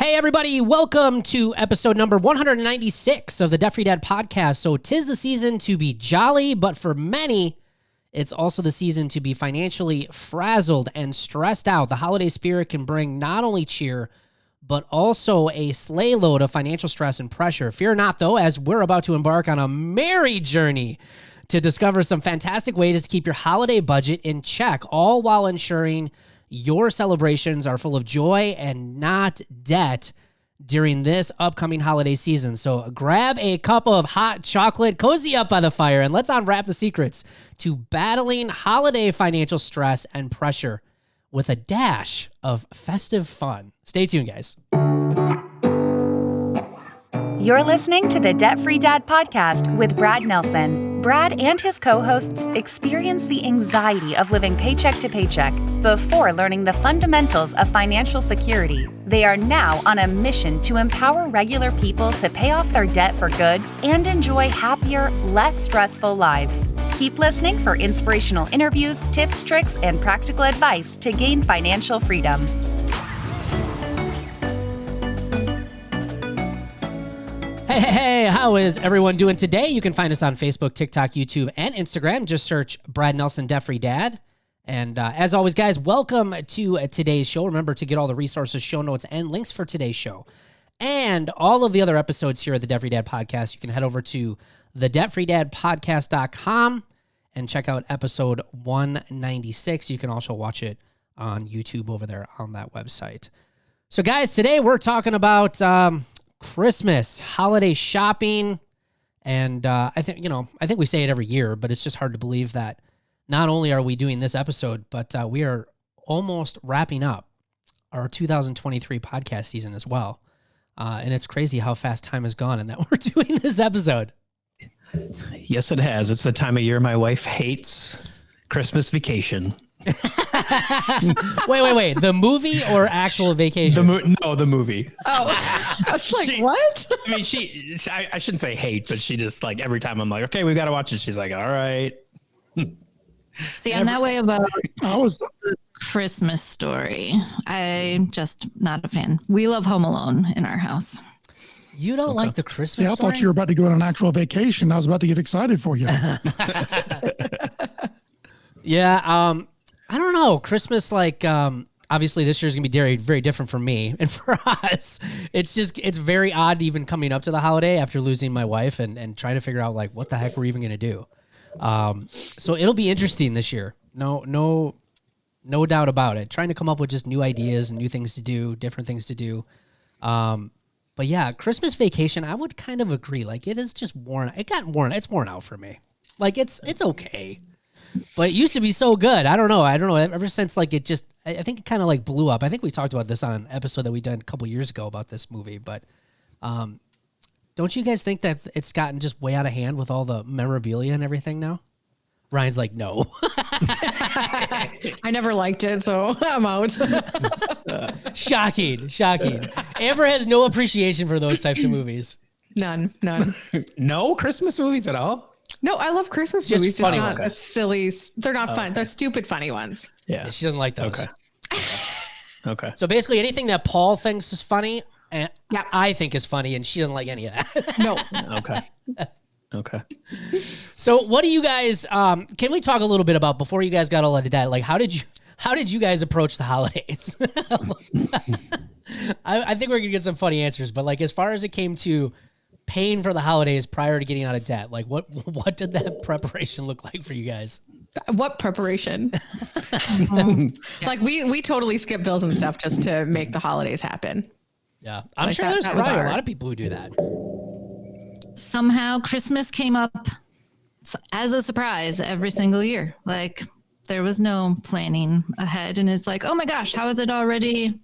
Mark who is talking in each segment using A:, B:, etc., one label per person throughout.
A: Hey, everybody. Welcome to episode number 196 of the Debt Free Dad podcast. So 'tis the season to be jolly, but for many, it's also the season to be financially frazzled and stressed out. The holiday spirit can bring not only cheer, but also a sleigh load of financial stress and pressure. Fear not, though, as we're about to embark on a merry journey to discover some fantastic ways to keep your holiday budget in check, all while ensuring your celebrations are full of joy and not debt during this upcoming holiday season. So grab a cup of hot chocolate, cozy up by the fire, and let's unwrap the secrets to battling holiday financial stress and pressure with a dash of festive fun. Stay tuned, guys.
B: You're listening to the Debt Free Dad podcast with Brad Nelson. Brad and his co-hosts experience the anxiety of living paycheck to paycheck before learning the fundamentals of financial security. They are now on a mission to empower regular people to pay off their debt for good and enjoy happier, less stressful lives. Keep listening for inspirational interviews, tips, tricks, and practical advice to gain financial freedom.
A: Hey, how is everyone doing today? You can find us on Facebook, TikTok, YouTube, and Instagram. Just search Brad Nelson, Debt Free Dad. And as always, guys, welcome to today's show. Remember to get all the resources, show notes, and links for today's show. And all of the other episodes here at the Debt Free Dad podcast, you can head over to thedebtfreedadpodcast.com and check out episode 196. You can also watch it on YouTube over there on that website. So, guys, today we're talking about Christmas, holiday shopping, and I think we say it every year, but it's just hard to believe that not only are we doing this episode, but we are almost wrapping up our 2023 podcast season as well. And it's crazy how fast time has gone and that we're doing this episode.
C: Yes, it has. It's the time of year my wife hates, Christmas Vacation.
A: Wait. The movie or actual vacation?
C: The movie.
D: Oh, I was like, what?
C: I mean, I shouldn't say hate, but she just like every time I'm like, okay, we got to watch it. She's like, all right.
D: See, I'm that way about the Christmas Story. I'm just not a fan. We love Home Alone in our house.
A: You don't like the Christmas
E: Story? I thought you were about to go on an actual vacation. I was about to get excited for you.
A: Yeah, I don't know. Christmas, obviously this year's going to be very, very different for me. And for us, it's very odd even coming up to the holiday after losing my wife and trying to figure out, what the heck we're even going to do. So it'll be interesting this year. No doubt about it. Trying to come up with just new ideas and new things to do, different things to do. But yeah, Christmas Vacation, I would kind of agree. It is just worn. It's worn out for me. It's okay. But it used to be so good. I don't know. Ever since I think it kind of blew up. I think we talked about this on an episode that we done a couple years ago about this movie. But don't you guys think that it's gotten just way out of hand with all the memorabilia and everything now? Ryan's like, no.
D: I never liked it, so I'm out.
A: Shocking. Amber has no appreciation for those types of movies.
D: None.
C: No Christmas movies at all?
D: No, I love Christmas
A: just
D: movies.
A: Funny
D: not
A: ones.
D: Silly. They're not fun. They're stupid, funny ones.
A: Yeah, she doesn't like those.
C: Okay.
A: So basically anything that Paul thinks is funny and I think is funny, and she doesn't like any of that.
D: No.
C: Okay.
A: So what do you guys, can we talk a little bit about, before you guys got all into that, how did you guys approach the holidays? I think we're gonna get some funny answers, but as far as it came to paying for the holidays prior to getting out of debt, what did that preparation look like for you guys?
D: What preparation? We totally skip bills and stuff just to make the holidays happen.
A: Yeah, I'm sure there's probably a lot of people who do that.
D: Somehow Christmas came up as a surprise every single year. There was no planning ahead, and it's oh my gosh, how is it already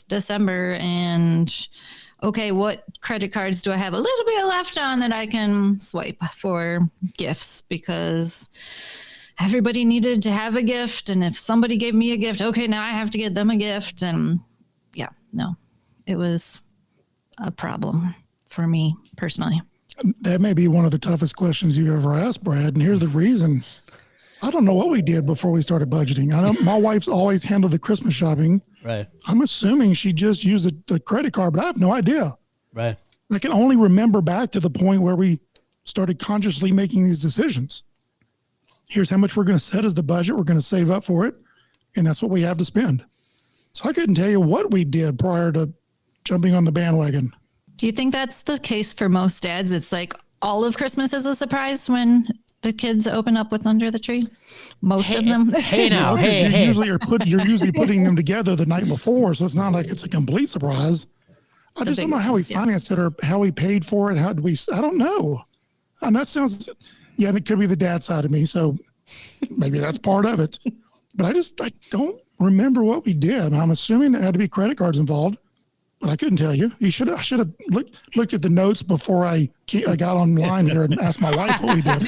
D: December? And okay, what credit cards do I have a little bit left on that I can swipe for gifts? Because everybody needed to have a gift, and if somebody gave me a gift, okay, now I have to get them a gift. And it was a problem for me personally.
E: That may be one of the toughest questions you've ever asked, Brad, and here's the reason. I don't know what we did before we started budgeting. I know my wife's always handled the Christmas shopping.
A: Right.
E: I'm assuming she just used the credit card, but I have no idea.
A: Right.
E: I can only remember back to the point where we started consciously making these decisions. Here's how much we're going to set as the budget. We're going to save up for it. And that's what we have to spend. So I couldn't tell you what we did prior to jumping on the bandwagon.
D: Do you think that's the case for most dads? It's like all of Christmas is a surprise when the kids open up what's under the tree. Most of them.
A: Hey now,
E: You're usually putting them together the night before, so it's not like it's a complete surprise. I just don't know how we financed it or how we paid for it. I don't know. And that sounds, yeah, and it could be the dad side of me, so maybe that's part of it. But I don't remember what we did. I'm assuming there had to be credit cards involved, but I couldn't tell you. I should have looked at the notes before I got online here and asked my wife what we did.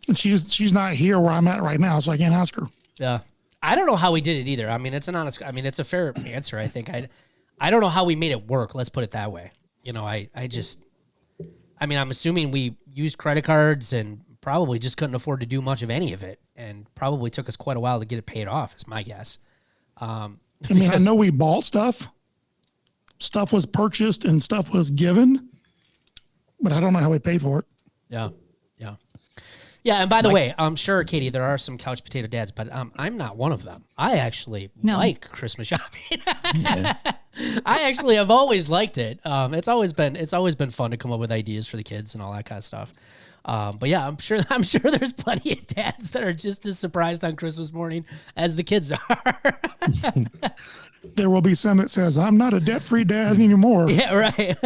E: And she's not here where I'm at right now, so I can't ask her.
A: Yeah. I don't know how we did it either. I mean, it's a fair answer, I think. I don't know how we made it work. Let's put it that way. You know, I'm assuming we used credit cards and probably just couldn't afford to do much of any of it, and probably took us quite a while to get it paid off, is my guess.
E: I know we bought stuff. Stuff was purchased and stuff was given, but I don't know how we paid for it.
A: Yeah. Yeah, and by the way, I'm sure, Katie, there are some couch potato dads, but I'm not one of them. I actually like Christmas shopping. I actually have always liked it. It's always been fun to come up with ideas for the kids and all that kind of stuff. But yeah, I'm sure there's plenty of dads that are just as surprised on Christmas morning as the kids are.
E: There will be some that says, I'm not a debt-free dad anymore.
A: Yeah, right.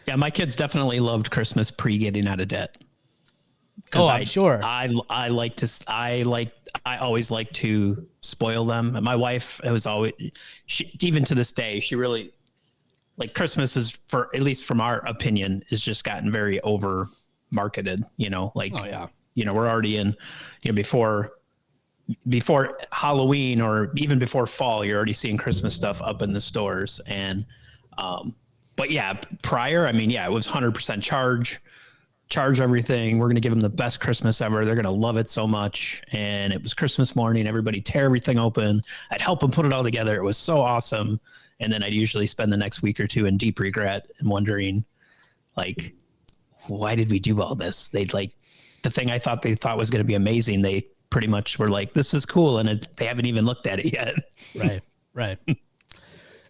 C: Yeah, my kids definitely loved Christmas pre-getting out of debt.
A: Oh, I'm sure.
C: I always like to spoil them. And my wife, it was always, even to this day, she really, like, Christmas is, for at least from our opinion, is just gotten very over marketed, like,
A: oh yeah,
C: we're already in, before Halloween or even before fall, you're already seeing Christmas stuff up in the stores. And, but yeah, prior, it was 100% charge everything. We're going to give them the best Christmas ever. They're going to love it so much. And it was Christmas morning. Everybody tear everything open. I'd help them put it all together. It was so awesome. And then I'd usually spend the next week or two in deep regret and wondering, like, why did we do all this? They'd like the thing they thought was going to be amazing. They pretty much were like, this is cool. And they haven't even looked at it yet.
A: Right.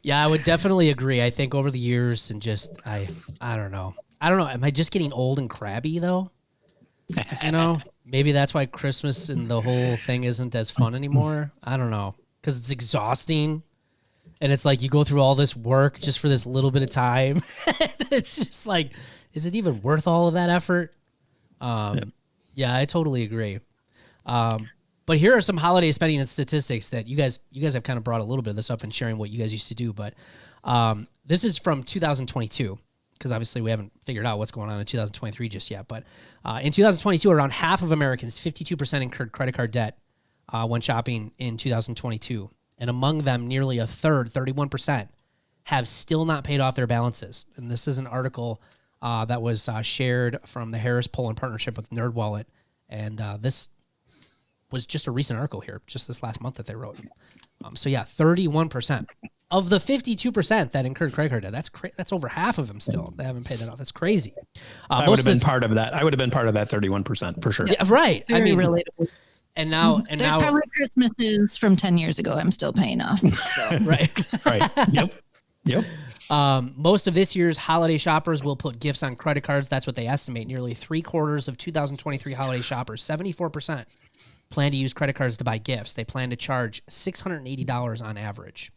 A: Yeah, I would definitely agree. I think over the years and just, I don't know. Am I just getting old and crabby though? Maybe that's why Christmas and the whole thing isn't as fun anymore. I don't know. Because it's exhausting. And it's like you go through all this work just for this little bit of time. It's just like, is it even worth all of that effort? Yeah, I totally agree. But here are some holiday spending and statistics that you guys have kind of brought a little bit of this up and sharing what you guys used to do. But this is from 2022. Because obviously we haven't figured out what's going on in 2023 just yet. But in 2022, around half of Americans, 52%, incurred credit card debt when shopping in 2022. And among them, nearly a third, 31%, have still not paid off their balances. And this is an article that was shared from the Harris Poll in partnership with NerdWallet. And this was just a recent article here, just this last month that they wrote. So yeah, 31%. Of the 52% that incurred credit card debt, that's over half of them still. They haven't paid that off. That's crazy.
C: I would have been part of that. I would have been part of that 31% for sure.
A: Yeah, right.
D: Very relatable.
A: And now,
D: there's probably Christmases from 10 years ago I'm still paying off. So.
A: Right.
C: Yep.
A: Most of this year's holiday shoppers will put gifts on credit cards. That's what they estimate. Nearly 3/4 of 2023 holiday shoppers, 74%, plan to use credit cards to buy gifts. They plan to charge $680 on average.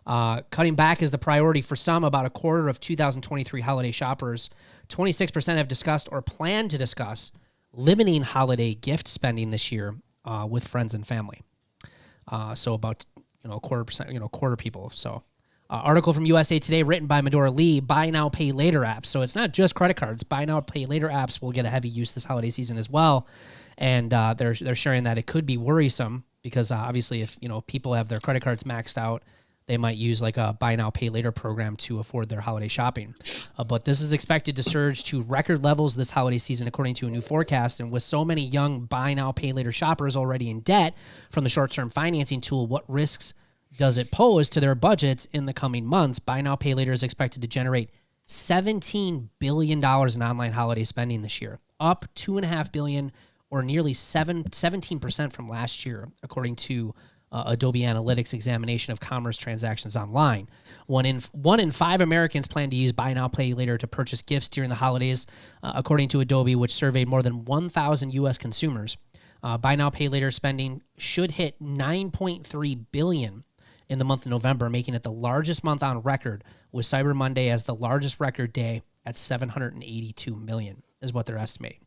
A: Cutting back is the priority for some. About a quarter of 2023 holiday shoppers, 26%, have discussed or plan to discuss limiting holiday gift spending this year with friends and family. So about a quarter people. So article from USA Today written by Medora Lee. Buy now, pay later apps. So it's not just credit cards. Buy now, pay later apps will get a heavy use this holiday season as well. And they're sharing that it could be worrisome because obviously if people have their credit cards maxed out, they might use like a buy now, pay later program to afford their holiday shopping. But this is expected to surge to record levels this holiday season, according to a new forecast. And with so many young buy now, pay later shoppers already in debt from the short-term financing tool, what risks does it pose to their budgets in the coming months? Buy now, pay later is expected to generate $17 billion in online holiday spending this year, up $2.5 billion or nearly 17% from last year, according to Adobe Analytics examination of commerce transactions online. One in five Americans plan to use buy now, pay later to purchase gifts during the holidays, according to Adobe, which surveyed more than 1,000 U.S. consumers. Buy now, pay later spending should hit $9.3 billion in the month of November, making it the largest month on record, with Cyber Monday as the largest record day at $782 million, is what they're estimating.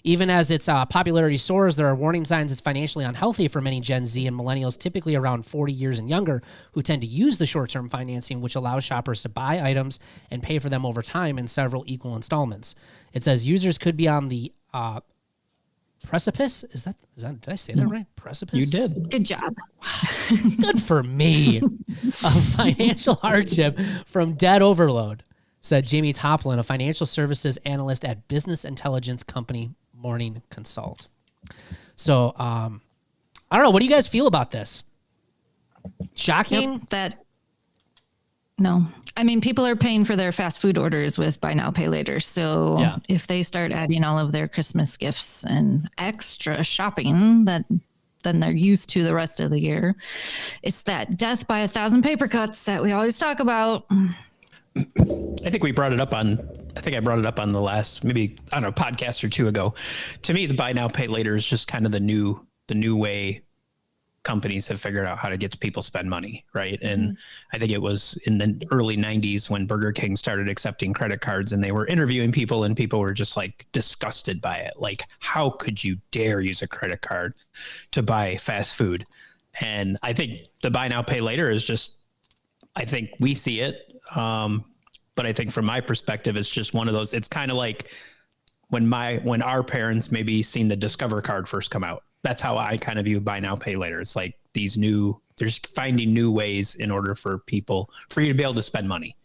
A: Even as its popularity soars, there are warning signs it's financially unhealthy for many Gen Z and millennials, typically around 40 years and younger, who tend to use the short-term financing, which allows shoppers to buy items and pay for them over time in several equal installments. It says users could be on the precipice. Is that did I say that right? Precipice?
C: You did.
D: Good job.
A: Good for me. Of financial hardship from debt overload, said Jamie Toplin, a financial services analyst at business intelligence company Morning Consult. So, I don't know. What do you guys feel about this? Shocking?
D: No. I mean, people are paying for their fast food orders with buy now, pay later. So if they start adding all of their Christmas gifts and extra shopping that than they're used to the rest of the year, it's that death by 1,000 paper cuts that we always talk about.
C: I think I brought it up on the last, maybe, I don't know, podcast or two ago. To me, the buy now, pay later is just kind of the new way companies have figured out how to get people spend money, right? And I think it was in the early 90s when Burger King started accepting credit cards, and they were interviewing people, and people were just like disgusted by it. Like, how could you dare use a credit card to buy fast food? And I think the buy now, pay later is just, I think we see it. But I think from my perspective, it's just one of those, it's kind of like when our parents maybe seen the Discover card first come out. That's how I kind of view buy now, pay later. It's like they're just finding new ways in order for you to be able to spend money.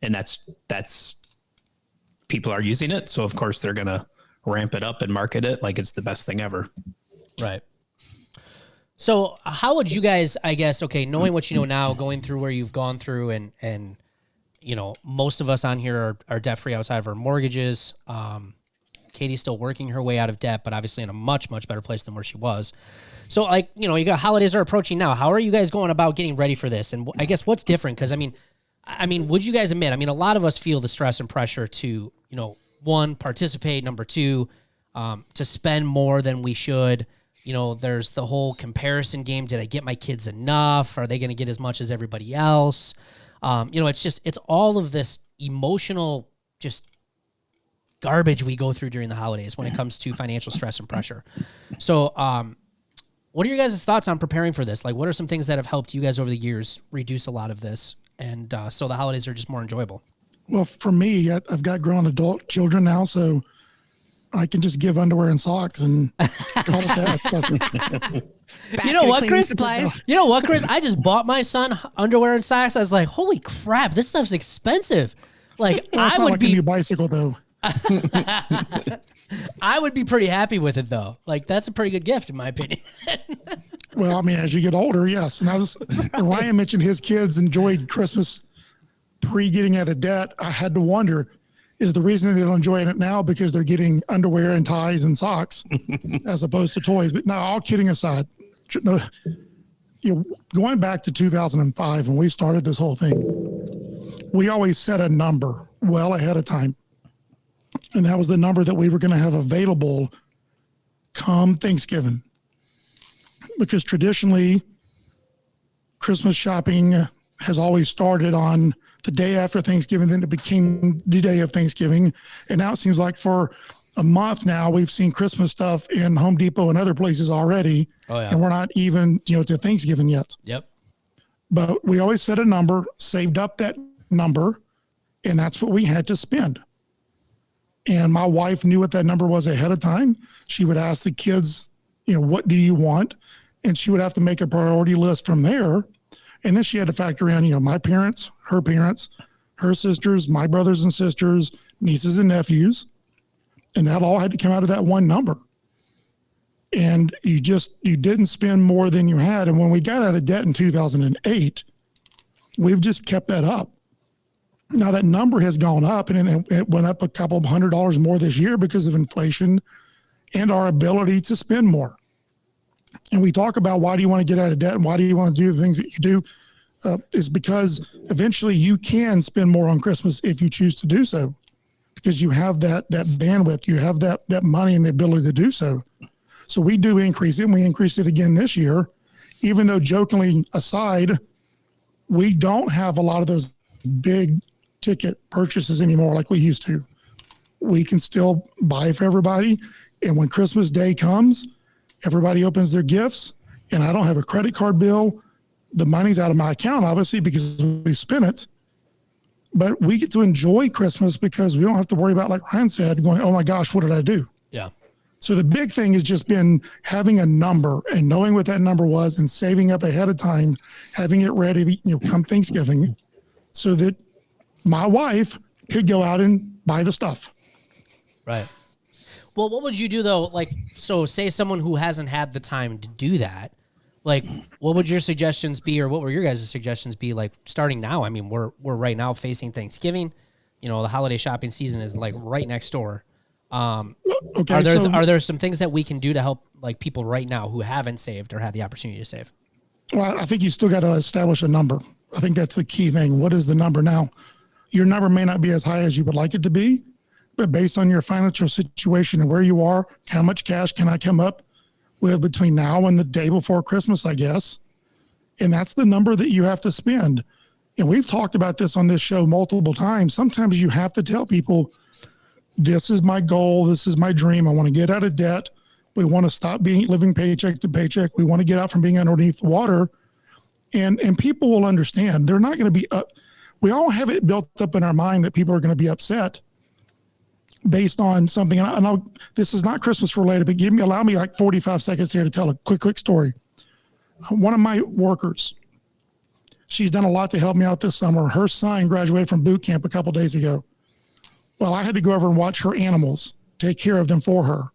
C: And that's people are using it. So of course they're going to ramp it up and market it like it's the best thing ever.
A: Right. So how would you guys, I guess, okay, knowing what you know now, going through where you've gone through and you know, most of us on here are debt-free outside of our mortgages. Katie's still working her way out of debt, but obviously in a much, much better place than where she was. So, like, you know, you got holidays are approaching now. How are you guys going about getting ready for this? And I guess what's different? Because, I mean, would you guys admit, I mean, a lot of us feel the stress and pressure to, you know, one, participate, number two, to spend more than we should. You know, there's the whole comparison game. Did I get my kids enough? Are they going to get as much as everybody else? You know, it's all of this emotional just garbage we go through during the holidays when it comes to financial stress and pressure. So, what are your guys' thoughts on preparing for this? Like, what are some things that have helped you guys over the years reduce a lot of this, and so the holidays are just more enjoyable?
E: Well, for me, I've got grown adult children now, so I can just give underwear and socks and call it that.
A: You know what, Chris?
D: Supplies.
A: You know what, Chris? I just bought my son underwear and socks. I was like, holy crap, this stuff's expensive. Like,
E: Well,
A: I would
E: like
A: be
E: a new bicycle, though.
A: I would be pretty happy with it, though. Like, that's a pretty good gift, in my opinion.
E: Well, I mean, as you get older, yes. And Ryan mentioned his kids enjoyed Christmas pre-getting out of debt. I had to wonder, is the reason they don't enjoy it now because they're getting underwear and ties and socks as opposed to toys? But no, all kidding aside, no, you know, going back to 2005 when we started this whole thing, we always set a number well ahead of time. And that was the number that we were going to have available come Thanksgiving. Because traditionally, Christmas shopping has always started on the day after Thanksgiving, then it became the day of Thanksgiving. And now it seems like for a month now, we've seen Christmas stuff in Home Depot and other places already. Oh, yeah. And we're not even, to Thanksgiving yet.
A: Yep.
E: But we always set a number, saved up that number, and that's what we had to spend. And my wife knew what that number was ahead of time. She would ask the kids, what do you want? And she would have to make a priority list from there. And then she had to factor in, my parents, her sisters, my brothers and sisters, nieces and nephews. And that all had to come out of that one number. And you didn't spend more than you had. And when we got out of debt in 2008, we've just kept that up. Now that number has gone up, and it went up a couple of $100 more this year because of inflation and our ability to spend more. And we talk about why do you want to get out of debt and why do you want to do the things that you do, is because eventually you can spend more on Christmas if you choose to do so, because you have that bandwidth, you have that money and the ability to do so. So we do increase it, and we increased it again this year, even though, jokingly aside, we don't have a lot of those big ticket purchases anymore like we used to. We can still buy for everybody. And when Christmas Day comes, everybody opens their gifts, and I don't have a credit card bill. The money's out of my account, obviously, because we spent it. But we get to enjoy Christmas because we don't have to worry about, like Ryan said, going, oh my gosh, what did I do?
A: Yeah.
E: So the big thing has just been having a number and knowing what that number was and saving up ahead of time, having it ready, come Thanksgiving, so that my wife could go out and buy the stuff.
A: Right. Well, what would you do though? Like, so say someone who hasn't had the time to do that, like, what would your suggestions be, or what were your guys' suggestions be, like, starting now? I mean, we're right now facing Thanksgiving. The holiday shopping season is like right next door.
E: Okay,
A: are there some things that we can do to help, like, people right now who haven't saved or had the opportunity to save?
E: Well, I think you still got to establish a number. I think that's the key thing. What is the number now? Your number may not be as high as you would like it to be, but based on your financial situation and where you are, how much cash can I come up with between now and the day before Christmas, I guess. And that's the number that you have to spend. And we've talked about this on this show multiple times. Sometimes you have to tell people, this is my goal. This is my dream. I want to get out of debt. We want to stop living paycheck to paycheck. We want to get out from being underneath the water. And people will understand. They're not going to be we all have it built up in our mind that people are going to be upset based on something. And this is not Christmas related, but allow me like 45 seconds here to tell a quick story. One of my workers, she's done a lot to help me out this summer. Her son graduated from boot camp a couple days ago. Well, I had to go over and watch her animals, take care of them for her.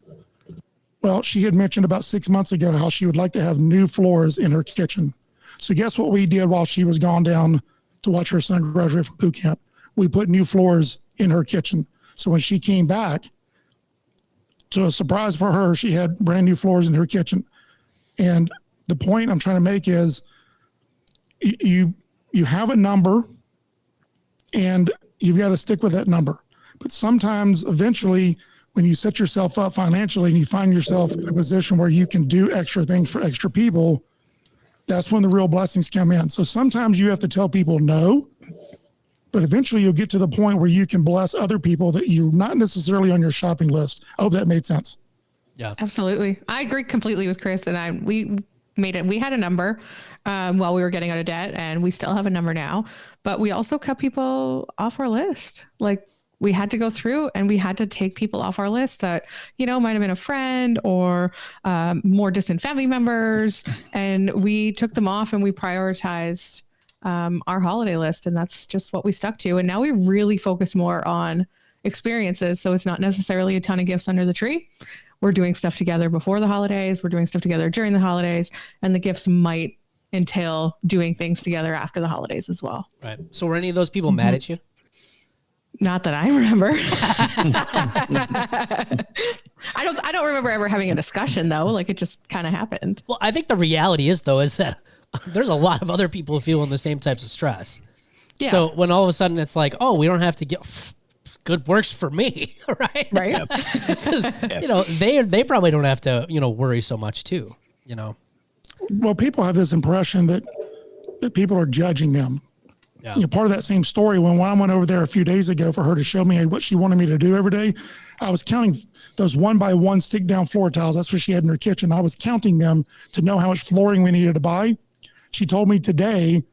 E: Well, she had mentioned about 6 months ago how she would like to have new floors in her kitchen. So guess what we did while she was gone down to watch her son graduate from boot camp? We put new floors in her kitchen. So when she came back, to a surprise for her, she had brand new floors in her kitchen. And the point I'm trying to make is you have a number and you've got to stick with that number. But sometimes, eventually, when you set yourself up financially and you find yourself in a position where you can do extra things for extra people, that's when the real blessings come in. So sometimes you have to tell people no, but eventually you'll get to the point where you can bless other people that you're not necessarily on your shopping list. I hope that made sense.
A: Yeah,
F: absolutely. I agree completely with Chris. And we had a number while we were getting out of debt, and we still have a number now, but we also cut people off our list. Like, we had to go through and we had to take people off our list that, might have been a friend or more distant family members. And we took them off and we prioritized our holiday list. And that's just what we stuck to. And now we really focus more on experiences. So it's not necessarily a ton of gifts under the tree. We're doing stuff together before the holidays. We're doing stuff together during the holidays. And the gifts might entail doing things together after the holidays as well.
A: Right. So were any of those people mad at you?
F: Not that I remember. I don't remember ever having a discussion though. Like, it just kind of happened.
A: Well, I think the reality is that there's a lot of other people feeling the same types of stress. Yeah. So when all of a sudden it's like, oh, we don't have to get good works for me, right?
F: Right.
A: Because they probably don't have to worry so much too.
E: Well, people have this impression that people are judging them. Yeah. Part of that same story, when I went over there a few days ago for her to show me what she wanted me to do every day, I was counting those 1x1 stick down floor tiles. That's what she had in her kitchen. I was counting them to know how much flooring we needed to buy. She told me today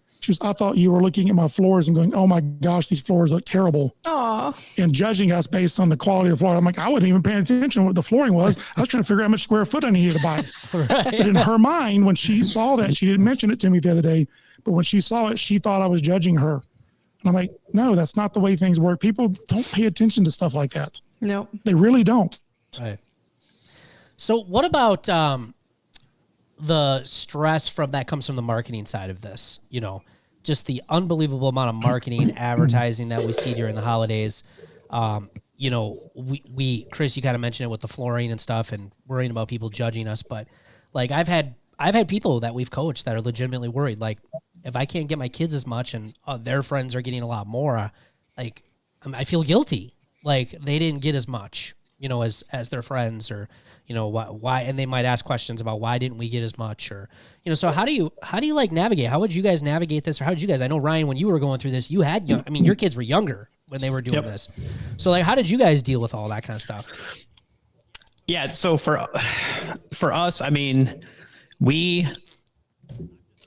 E: I thought you were looking at my floors and going, oh my gosh, these floors look terrible.
F: Oh,
E: And judging us based on the quality of the floor. I'm like, I wasn't even paying attention to what the flooring was. I was trying to figure out how much square foot I needed to buy.
A: Right.
E: But in her mind, when she saw that, she didn't mention it to me the other day, but when she saw it, she thought I was judging her. And I'm like, no, that's not the way things work. People don't pay attention to stuff like that.
F: no.
E: They really don't.
A: Right. So what about the stress that comes from the marketing side of this? You know, just the unbelievable amount of marketing, advertising that we see during the holidays. You know, we Chris, you kind of mentioned it with the flooring and stuff, and worrying about people judging us. But like, I've had people that we've coached that are legitimately worried. Like, if I can't get my kids as much, and their friends are getting a lot more, like, I feel guilty. Like, they didn't get as much, you know, as their friends, or, you know, why, and they might ask questions about why didn't we get as much, or, you know, so how do you like navigate? How would you guys navigate this? Or how did you guys, I know Ryan, when you were going through this, you had your kids were younger when they were doing this. So like, how did you guys deal with all that kind of stuff?
C: Yeah. So for us, I mean,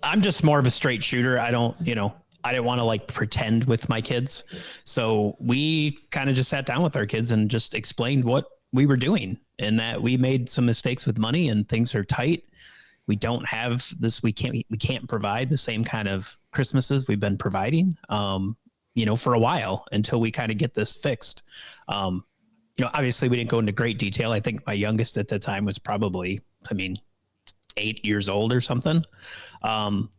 C: I'm just more of a straight shooter. I didn't want to like pretend with my kids. So we kind of just sat down with our kids and just explained what we were doing, and that we made some mistakes with money and things are tight. We don't have this. We can't provide the same kind of Christmases we've been providing, you know, for a while, until we kind of get this fixed. You know, obviously we didn't go into great detail. I think my youngest at the time was probably, 8 years old or something. And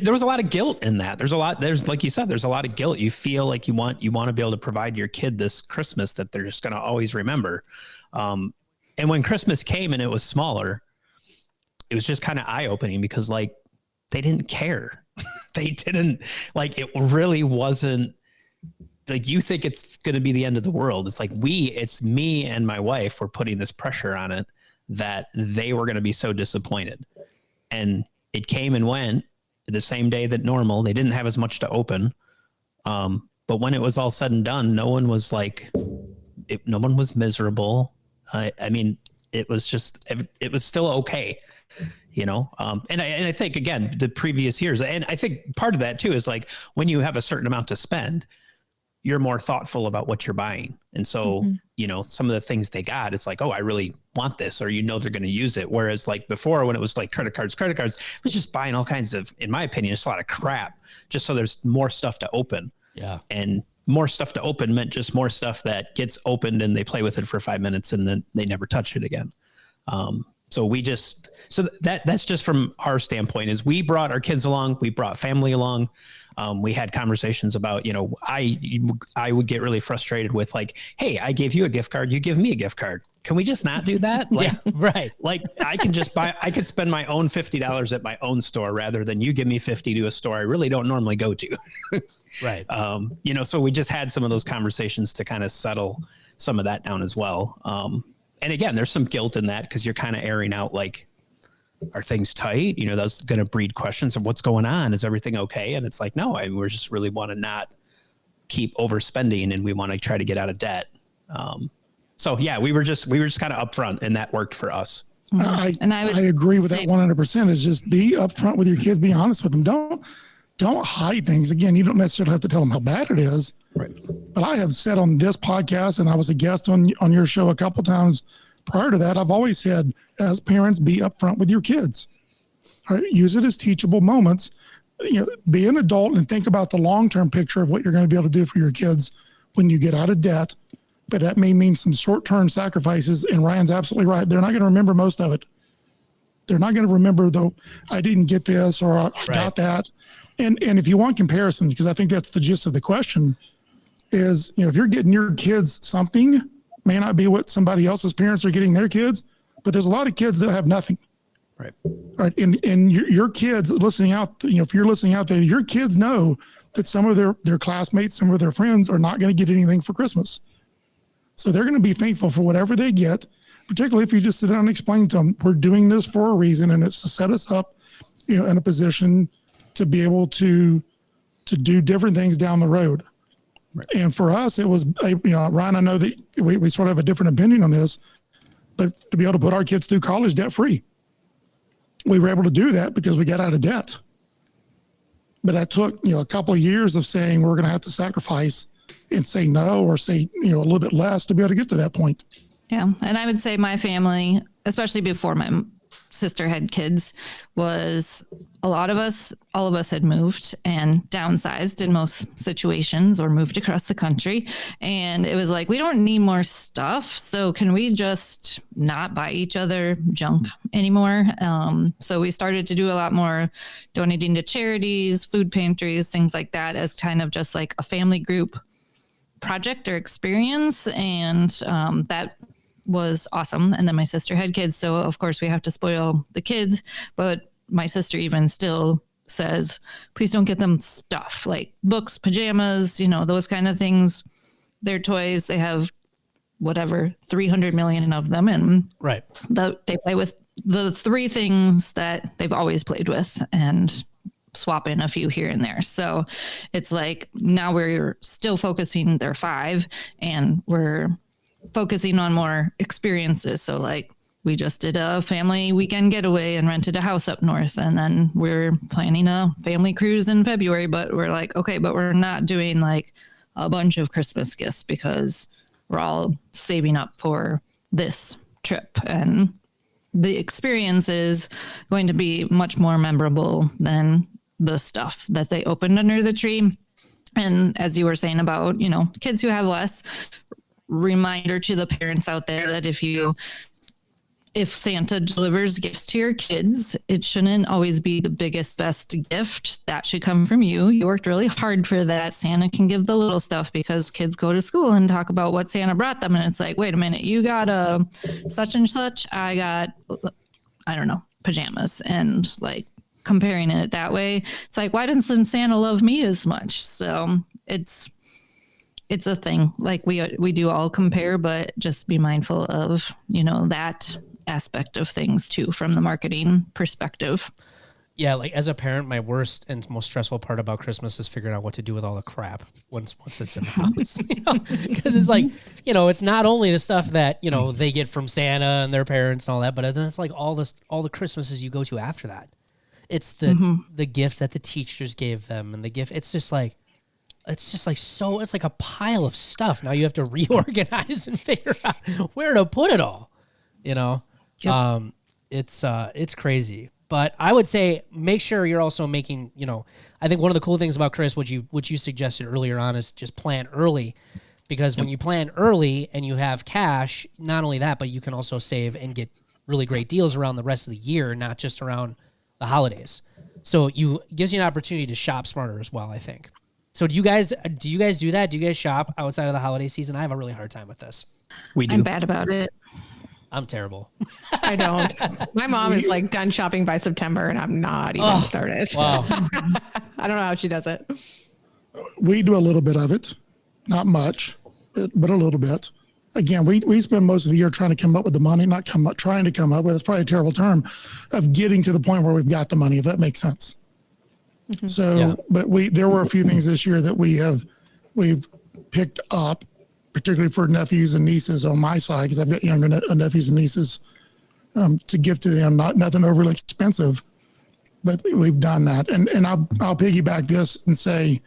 C: there was a lot of guilt in that. There's like you said, there's a lot of guilt. You feel like you want to be able to provide your kid this Christmas that they're just going to always remember. And when Christmas came and it was smaller, it was just kind of eye opening, because like, they didn't care. They didn't, like, it really wasn't like, you think it's going to be the end of the world. It's like, it's me and my wife were putting this pressure on it that they were going to be so disappointed. And it came and went the same day that normal. They didn't have as much to open. But when it was all said and done, no one was no one was miserable. I mean, it was still okay, you know? And I think, again, the previous years, and I think part of that too is like, when you have a certain amount to spend, you're more thoughtful about what you're buying. And so, you know, some of the things they got, it's like, oh, I really want this, or, you know, they're going to use it. Whereas like before, when it was like credit cards, it was just buying all kinds of, in my opinion, just a lot of crap, just so there's more stuff to open.
A: Yeah. And
C: more stuff to open meant just more stuff that gets opened and they play with it for 5 minutes and then they never touch it again. So that's just from our standpoint, is we brought our kids along, we brought family along. We had conversations about, you know, I would get really frustrated with like, hey, I gave you a gift card, you give me a gift card. Can we just not do that? Like,
A: yeah, right.
C: Like, I could spend my own $50 at my own store rather than you give me 50 to a store I really don't normally go to.
A: Right.
C: You know, so we just had some of those conversations to kind of settle some of that down as well. And again, there's some guilt in that, because you're kind of airing out like, are things tight? You know, that's going to breed questions of what's going on. Is everything okay? And it's like, no, we're just really want to not keep overspending, and we want to try to get out of debt. So yeah, we were just kind of upfront, and that worked for us.
E: I agree with that 100%. Is just be upfront with your kids, be honest with them. Don't hide things. Again, you don't necessarily have to tell them how bad it is.
C: Right.
E: But I have said on this podcast, and I was a guest on your show a couple of times prior to that, I've always said, as parents, be upfront with your kids. All right, use it as teachable moments. You know, be an adult and think about the long-term picture of what you're going to be able to do for your kids when you get out of debt. But that may mean some short-term sacrifices. And Ryan's absolutely right. They're not going to remember most of it. They're not going to remember, though, I didn't get this, or I got that. And if you want comparisons, because I think that's the gist of the question, is, you know, if you're getting your kids something, may not be what somebody else's parents are getting their kids, but there's a lot of kids that have nothing.
C: Right.
E: Right. And your kids listening out, you know, if you're listening out there, your kids know that some of their classmates, some of their friends are not going to get anything for Christmas. So they're going to be thankful for whatever they get, particularly if you just sit down and explain to them, we're doing this for a reason, and it's to set us up, you know, in a position to be able to do different things down the road. Right. And for us, it was, you know, Ryan, I know that we sort of have a different opinion on this, but to be able to put our kids through college debt free, we were able to do that because we got out of debt. but I took, a couple of years of saying we're going to have to sacrifice and say no or say, a little bit less to be able to get to that point.
D: Yeah. And I would say my family, especially before my sister had kids, was all of us had moved and downsized in most situations or moved across the country. And it was like, we don't need more stuff. So can we just not buy each other junk anymore? So we started to do a lot more donating to charities, food pantries, things like that, as kind of just like a family group project or experience. And that was awesome. And then my sister had kids. So of course we have to spoil the kids, but my sister even still says, please don't get them stuff like books, pajamas, those kind of things. Their toys, they have whatever, 300 million of them. And
A: right.
D: They play with the three things that they've always played with and swap in a few here and there. So it's like, now we're still focusing, they're 5, and we're focusing on more experiences. So like we just did a family weekend getaway and rented a house up north. And then we're planning a family cruise in February, but we're like, okay, but we're not doing like a bunch of Christmas gifts because we're all saving up for this trip. And the experience is going to be much more memorable than the stuff that they opened under the tree. And as you were saying about, kids who have less, reminder to the parents out there that if Santa delivers gifts to your kids, it shouldn't always be the biggest, best gift. That should come from you. You worked really hard for that. Santa can give the little stuff because kids go to school and talk about what Santa brought them. And it's like, wait a minute, you got a such and such. I got, I don't know, pajamas. And like comparing it that way, it's like, why doesn't Santa love me as much? So it's a thing. Like we do all compare, but just be mindful of, that aspect of things too, from the marketing perspective.
A: Yeah. Like as a parent, my worst and most stressful part about Christmas is figuring out what to do with all the crap once it's in the house, because it's like, it's not only the stuff that, they get from Santa and their parents and all that, but then it's like all the Christmases you go to after that. It's the gift that the teachers gave them and the gift. It's just like a pile of stuff. Now you have to reorganize and figure out where to put it all, Yep. It's crazy, but I would say make sure you're also making, I think one of the cool things about Chris, what you suggested earlier on, is just plan early, because when you plan early and you have cash, not only that, but you can also save and get really great deals around the rest of the year, not just around the holidays. So gives you an opportunity to shop smarter as well, I think. So do you guys do that? Do you guys shop outside of the holiday season? I have a really hard time with this.
C: We do.
D: I'm bad about it.
A: I'm terrible.
F: I don't. My mom is like done shopping by September and I'm not even started.
A: Wow.
F: I don't know how she does it.
E: We do a little bit of it, not much, but a little bit. Again, we spend most of the year trying to come up with the money, trying to come up with, it's probably a terrible term, of getting to the point where we've got the money, if that makes sense. Mm-hmm. So, but there were a few things this year that we've picked up, particularly for nephews and nieces on my side, because I've got younger nephews and nieces, to give to them. Nothing overly expensive, but we've done that. And I'll piggyback this and say,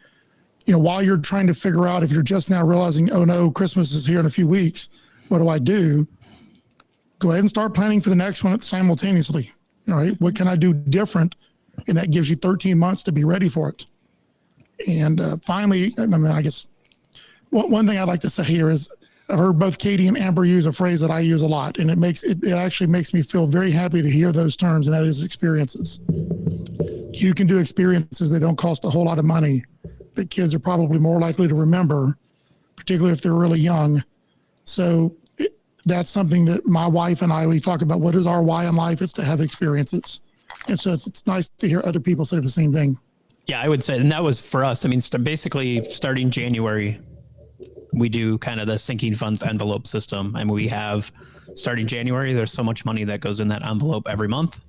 E: while you're trying to figure out, if you're just now realizing, oh no, Christmas is here in a few weeks, what do I do? Go ahead and start planning for the next one simultaneously. All right, what can I do different? And that gives you 13 months to be ready for it. And finally, I guess one thing I'd like to say here is I've heard both Katie and Amber use a phrase that I use a lot, and it actually makes me feel very happy to hear those terms, and that is experiences. You can do experiences that don't cost a whole lot of money, that kids are probably more likely to remember, particularly if they're really young. So that's something that my wife and we talk about. What is our why in life? It's to have experiences. And so it's nice to hear other people say the same thing.
C: Yeah, I would say, and that was for us. I mean, basically starting January, we do kind of the sinking funds envelope system. And we have, starting January, there's so much money that goes in that envelope every month.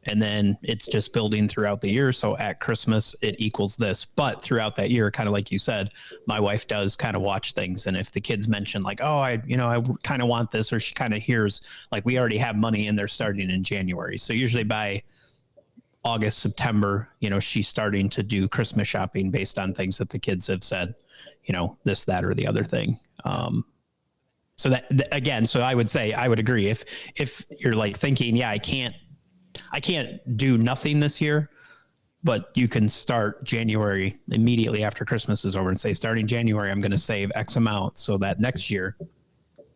C: And then it's just building throughout the year. So at Christmas, it equals this. But throughout that year, kind of like you said, my wife does kind of watch things. And if the kids mention like, oh, I kind of want this, or she kind of hears like we already have money and they're starting in January. So usually by August, September, she's starting to do Christmas shopping based on things that the kids have said, this, that, or the other thing. So that again, so I would say, I would agree. If you're like thinking, I can't do nothing this year, but you can start January immediately after Christmas is over and say, starting January, I'm going to save X amount so that next year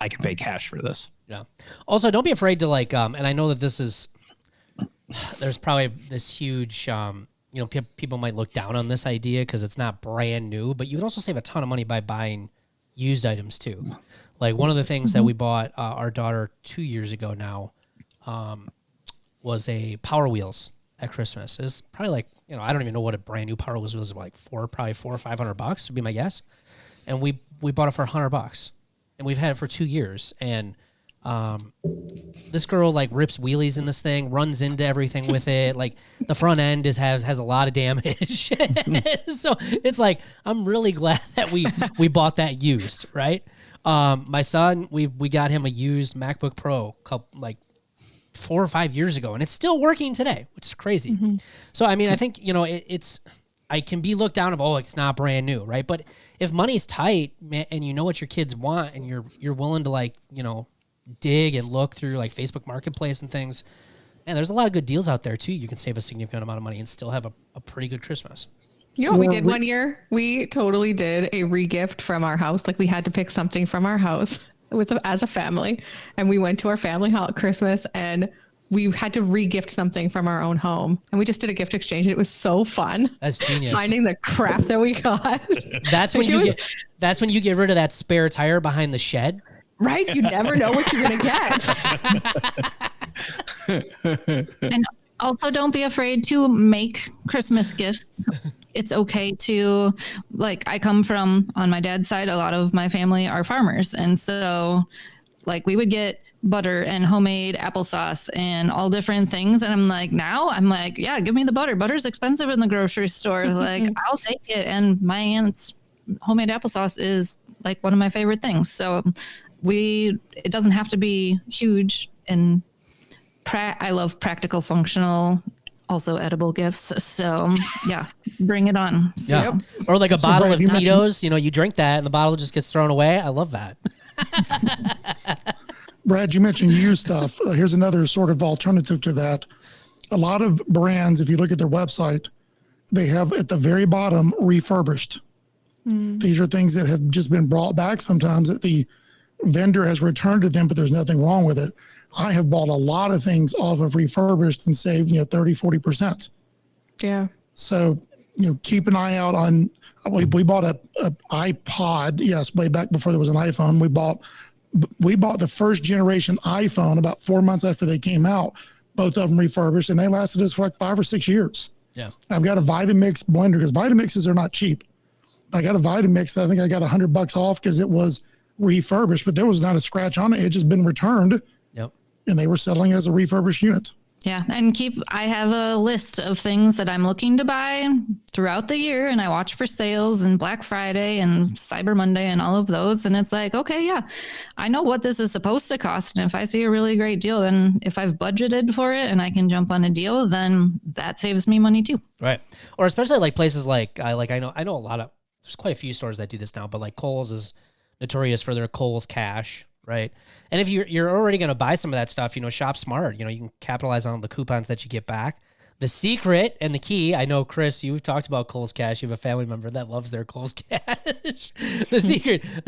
C: I can pay cash for this.
A: Yeah. Also, don't be afraid to and I know that there's probably this huge, people might look down on this idea because it's not brand new, but you can also save a ton of money by buying used items too. Like one of the things that we bought our daughter 2 years ago now was a Power Wheels at Christmas. It's probably I don't even know what a brand new Power Wheels was, like probably $400 or $500 would be my guess. And we bought it for $100 and we've had it for 2 years. And this girl rips wheelies in this thing, runs into everything with it. Like the front end has a lot of damage. So it's I'm really glad that we bought that used, right? My son, we got him a used MacBook Pro 4 or 5 years ago, and it's still working today, which is crazy. Mm-hmm. So I mean, I think I can be looked down of, it's not brand new, right? But if money's tight, man, and you know what your kids want, and you're willing to dig and look through Facebook Marketplace and things, and there's a lot of good deals out there too. You can save a significant amount of money and still have a pretty good Christmas.
F: You know what we did one year? We totally did a regift from our house. We had to pick something from our house as a family, and we went to our family Christmas, and we had to regift something from our own home, and we just did a gift exchange. It was so fun.
A: That's genius.
F: Finding the crap that we got.
A: That's when you get rid of that spare tire behind the shed.
F: Right? You never know what you're going to get.
D: And also don't be afraid to make Christmas gifts. It's okay to, I come from, on my dad's side, a lot of my family are farmers. And so we would get butter and homemade applesauce and all different things. And I'm yeah, give me the butter. Butter's expensive in the grocery store. I'll take it. And my aunt's homemade applesauce is one of my favorite things. So it doesn't have to be huge, and I love practical, functional, also edible gifts. So yeah, bring it on.
A: Yeah.
D: So.
A: Or a bottle of Tito's, you drink that and the bottle just gets thrown away. I love that.
E: Brad, you mentioned used stuff. Here's another sort of alternative to that. A lot of brands, if you look at their website, they have at the very bottom refurbished. These are things that have just been brought back sometimes that the vendor has returned to them, but there's nothing wrong with it. I have bought a lot of things off of refurbished and saved 30-40%.
F: Yeah.
E: So keep an eye out on. We bought a iPod, yes, way back before there was an iPhone. We bought the first generation iPhone about 4 months after they came out, both of them refurbished, and they lasted us for 5 or 6 years.
A: Yeah.
E: I've got a Vitamix blender because Vitamixes are not cheap. I got a Vitamix. I think I got $100 off because it was refurbished, but there was not a scratch on it. It had just been returned.
A: Yep.
E: And they were selling it as a refurbished unit.
D: Yeah. And I have a list of things that I'm looking to buy throughout the year, and I watch for sales and Black Friday and Cyber Monday and all of those. And it's okay, yeah, I know what this is supposed to cost. And if I see a really great deal, then if I've budgeted for it and I can jump on a deal, then that saves me money too.
A: Right. Or especially places I know a lot of, there's quite a few stores that do this now, but Kohl's is notorious for their Kohl's Cash, right? And if you're already going to buy some of that stuff, shop smart. You can capitalize on the coupons that you get back. The secret and the key, I know, Chris, you've talked about Kohl's Cash. You have a family member that loves their Kohl's Cash. The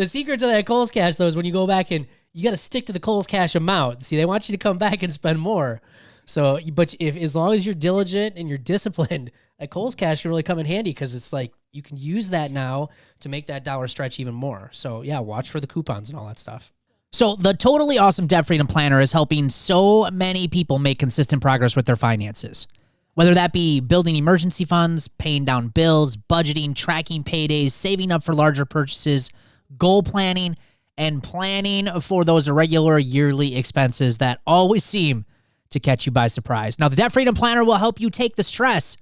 A: secret to that Kohl's Cash, though, is when you go back and you got to stick to the Kohl's Cash amount. See, they want you to come back and spend more. So, but as long as you're diligent and you're disciplined, a Kohl's Cash can really come in handy because it's you can use that now to make that dollar stretch even more. So yeah, watch for the coupons and all that stuff.
G: So the Totally Awesome Debt Freedom Planner is helping so many people make consistent progress with their finances. Whether that be building emergency funds, paying down bills, budgeting, tracking paydays, saving up for larger purchases, goal planning, and planning for those irregular yearly expenses that always seem to catch you by surprise. Now, the Debt Freedom Planner will help you take the stress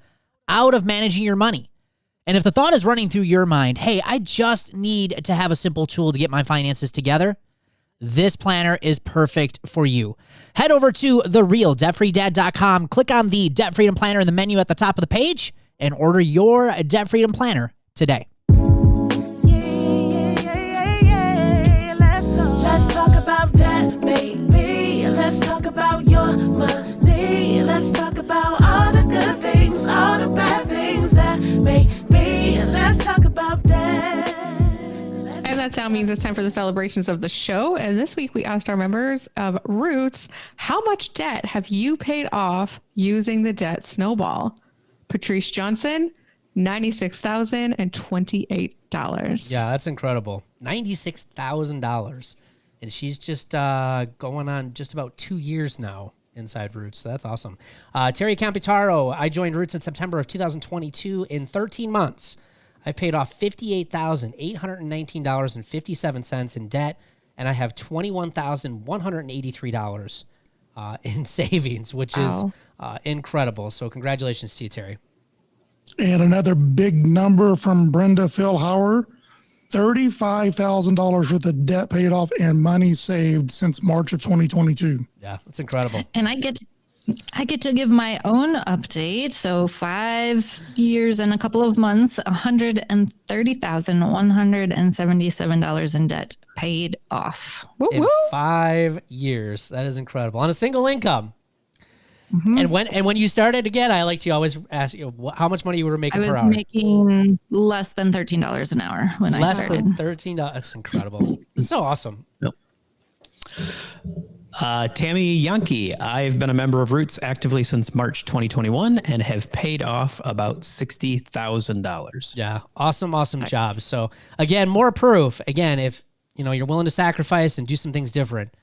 G: out of managing your money. And if the thought is running through your mind, hey, I just need to have a simple tool to get my finances together, this planner is perfect for you. Head over to therealdebtfreedad.com, click on the Debt Freedom Planner in the menu at the top of the page, and order your Debt Freedom Planner today.
H: Let's talk about that, baby. Let's talk about your money. Let's talk about all the good things, all the bad things that may be. Let's talk about that.
F: And that now means it's time for the celebrations of the show. And this week we asked our members of Roots, how much debt have you paid off using the debt snowball? Patrice Johnson, $96,028.
A: Yeah, that's incredible. $96,000. And she's just going on just about 2 years now inside Roots. So that's awesome. Terry Campitaro, I joined Roots in September of 2022. In 13 months, I paid off $58,819.57 in debt, and I have $21,183 in savings, which is incredible. So congratulations to you, Terry.
E: And another big number from Brenda Philhauer, $35,000 worth of debt paid off and money saved since March of 2022.
A: Yeah, that's incredible.
D: And I get to give my own update. So 5 years and a couple of months, $130,177 in debt paid off.
A: In 5 years. That is incredible. On a single income. Mm-hmm. And when you started, again, I like to always ask you how much money you were making per hour.
D: I was making less than $13 an hour when I started.
A: Less than $13. That's incredible. It's so awesome.
C: Nope. Tammy Yankee, I've been a member of Roots actively since March 2021 and have paid off about $60,000.
A: Yeah, awesome job. So again, more proof. Again, if you're willing to sacrifice and do some things different,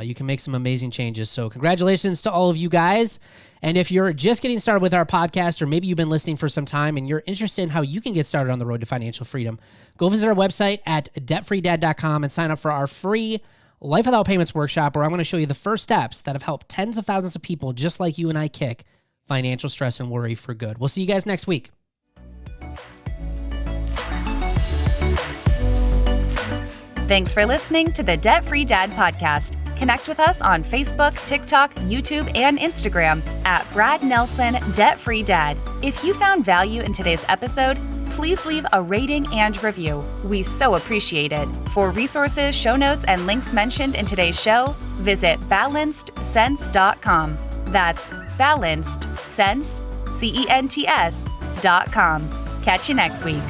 A: you can make some amazing changes. So congratulations to all of you guys. And if you're just getting started with our podcast, or maybe you've been listening for some time and you're interested in how you can get started on the road to financial freedom, go visit our website at debtfreedad.com and sign up for our free Life Without Payments workshop, where I'm going to show you the first steps that have helped tens of thousands of people just like you and I kick financial stress and worry for good. We'll see you guys next week.
B: Thanks for listening to the Debt Free Dad podcast. Connect with us on Facebook, TikTok, YouTube, and Instagram at Brad Nelson Debt Free Dad. If you found value in today's episode, please leave a rating and review. We so appreciate it. For resources, show notes, and links mentioned in today's show, visit balancedsense.com. That's balancedsense.com. Catch you next week.